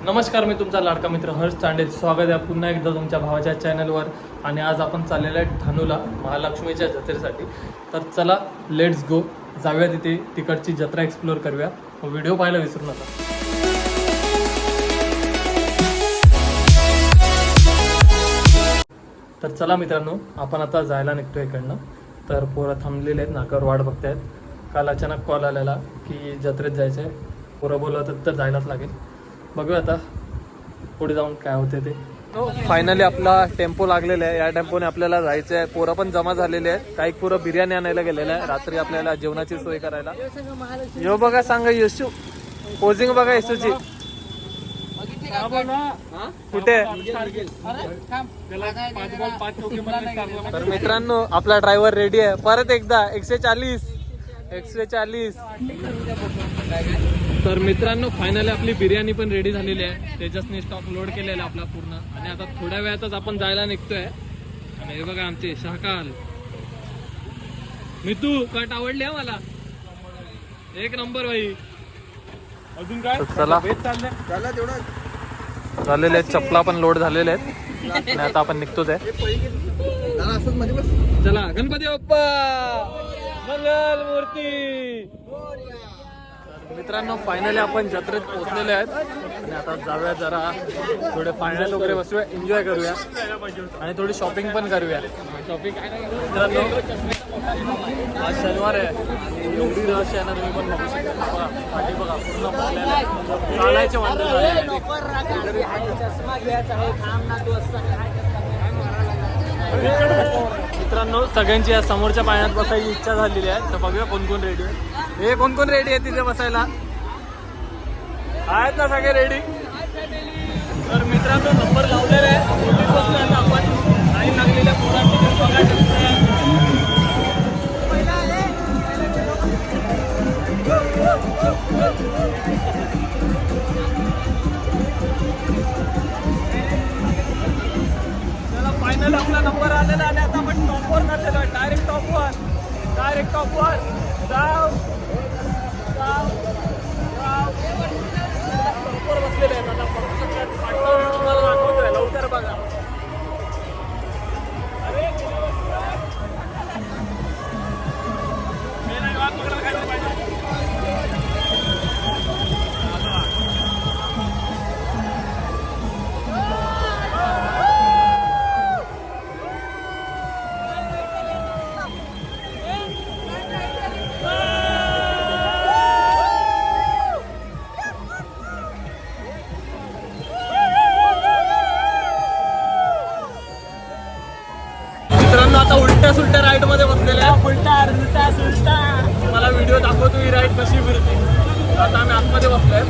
नमस्कार, मी तुमचा लाडका मित्र हर्ष चांडे. स्वागत आहे पुन्हा एकदा तुमच्या भावाच्या चॅनलवर. आणि आज आपण चाललेलो आहे धानूला महालक्ष्मीच्या जत्रेसाठी. तर चला लेट्स गो, जाऊया तिथे, तिकडची जत्रा एक्सप्लोअर करूया. व्हिडिओ पाहायला विसरू नका. तर चला मित्रांनो, आपण आता जायला निघतो इकडनं. तर पोरं थांबलेले आहेत, नाकावर वाट बघतायत. काल अचानक कॉल आलेला की जत्रेत जायचं आहे. पोरं बोलवतात तर जायलाच लागेल. बघूया आता पुढे जाऊन काय होते ते. फायनली आपला टेम्पो लागलेला आहे. या टेम्पोने आपल्याला जायचं आहे. पोरं पण जमा झालेले आहेत. काही पोरं बिर्याणी आणायला गेलेलं आहे रात्री आपल्याला जेवणाची सोय करायला. यो बघा, सांगा यशू पोझिंग बघा यशूची. कुठे? तर मित्रांनो, आपला ड्रायव्हर रेडी आहे. परत एकदा 140. तर मित्रांनो, फायनली आपली बिर्याणी पण रेडी झालेली आहे. तेजसने स्टॉक लोड केलेला आपला पूर्ण. आणि आता थोड्या वेळातच आपण जायला निघतोय. आणि हे बघा आमचे शाकाल मितू कट आवडली आहे मला. एक नंबर भाई. अजून काय चला झालेले आहेत. चपला पण लोड झालेले आहेत. आणि आता आपण निघतोच आहे. चला गणपती बाप्पा मंगल मूर्ती. मित्रांनो, फायनली आपण जत्रेत पोहोचलेले आहेत. आणि आता जाऊया, जरा थोडे पाण्यात वगैरे बसूया, एन्जॉय करूया आणि थोडी शॉपिंग पण करूया. शॉपिंग मित्रांनो, आज शनिवार आहे आणि एवढी रश आहे ना, तुम्ही पण बघू शकता. पाठी बघा, पूर्ण चालायचे वांदे झाले. मित्रांनो, सगळ्यांची या समोरच्या पाण्यात बसायची इच्छा झालेली आहे. तर बघूया कोण कोण रेडी आहे. हे कोण कोण रेडी आहे तिथे बसायला? आहेत ना सगळे रेडी? तर मित्रांनो, नंबर लावलेला आहे. आपण लाईन लागलेल्या पोरांची फायनल आपला नंबर आलेला. आणि आता आपण टॉपवर झालेलो आहे. डायरेक्ट टॉपवर जाऊ टॉपवर बसलेले आहेत. आता तुम्हाला दाखवतोय, लवकर बघा. आता उलट्या सुलट्या राईड मध्ये बसलेले आहे. उलटा सुलटा मला व्हिडिओ दाखवतो ही राईड कशी फिरते. आता आम्ही आतमध्ये बसलोय,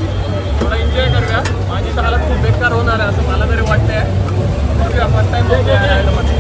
थोडा एन्जॉय करूया. माझी तर हालत खूप बेकार होणार आहे असं मला तरी वाटतंय. बघूया, फर्स्ट टाइम बघूया राईड मध्ये.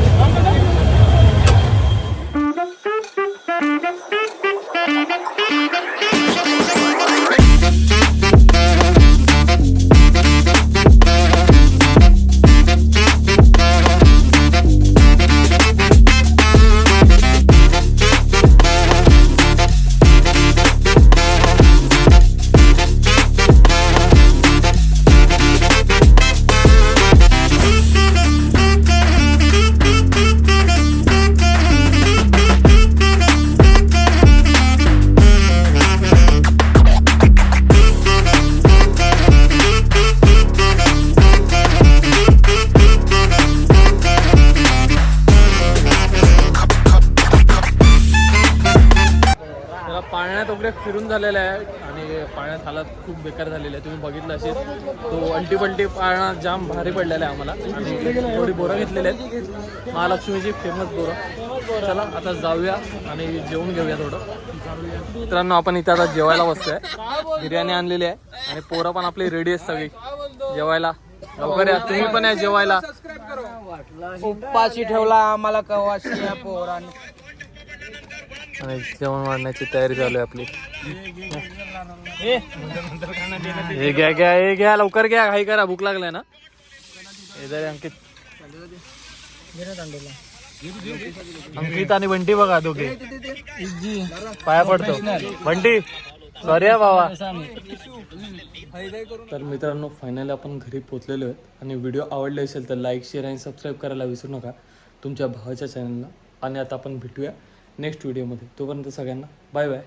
पाण्यात वगैरे फिरून झालेला आहे. आणि पाण्यात हालत खूप बेकार झालेली आहे. तुम्ही बघितलं असेल, तो अल्टी पाळणा जाम भारी पडलेला आहे आम्हाला. आणि थोडी बोरं घेतलेली आहेत, महालक्ष्मीची फेमस बोरं. चला आता जाऊया आणि जेवून घेऊया थोडं. मित्रांनो, आपण इथे आता जेवायला बसतोय. बिर्याणी आणलेली आहे आणि पोरं पण आपली रेडी आहेत सगळी जेवायला. लवकर या, तुम्ही पण या जेवायला. उपाशी ठेवला आम्हाला कवाशी या पोरांनी. आणि जेवण वाढण्याची तयारी चालू आहे आपली. हे घ्या लवकर घ्या, काही करा, भूक लागलाय ना. हे अंकित अंकित आणि बंटी बघा दोघे. पाया पडतो बंटी. सॉरी बाबा. तर मित्रांनो फायनली आपण घरी पोहोचलेलो आहेत आणि व्हिडिओ आवडले असेल तर लाईक शेअर आणि सबस्क्राईब करायला विसरू नका तुमच्या भावाच्या चॅनलला. आणि आता आपण भेटूया नेक्स्ट व्हिडिओमध्ये. तोपर्यंत सगळ्यांना बाय बाय.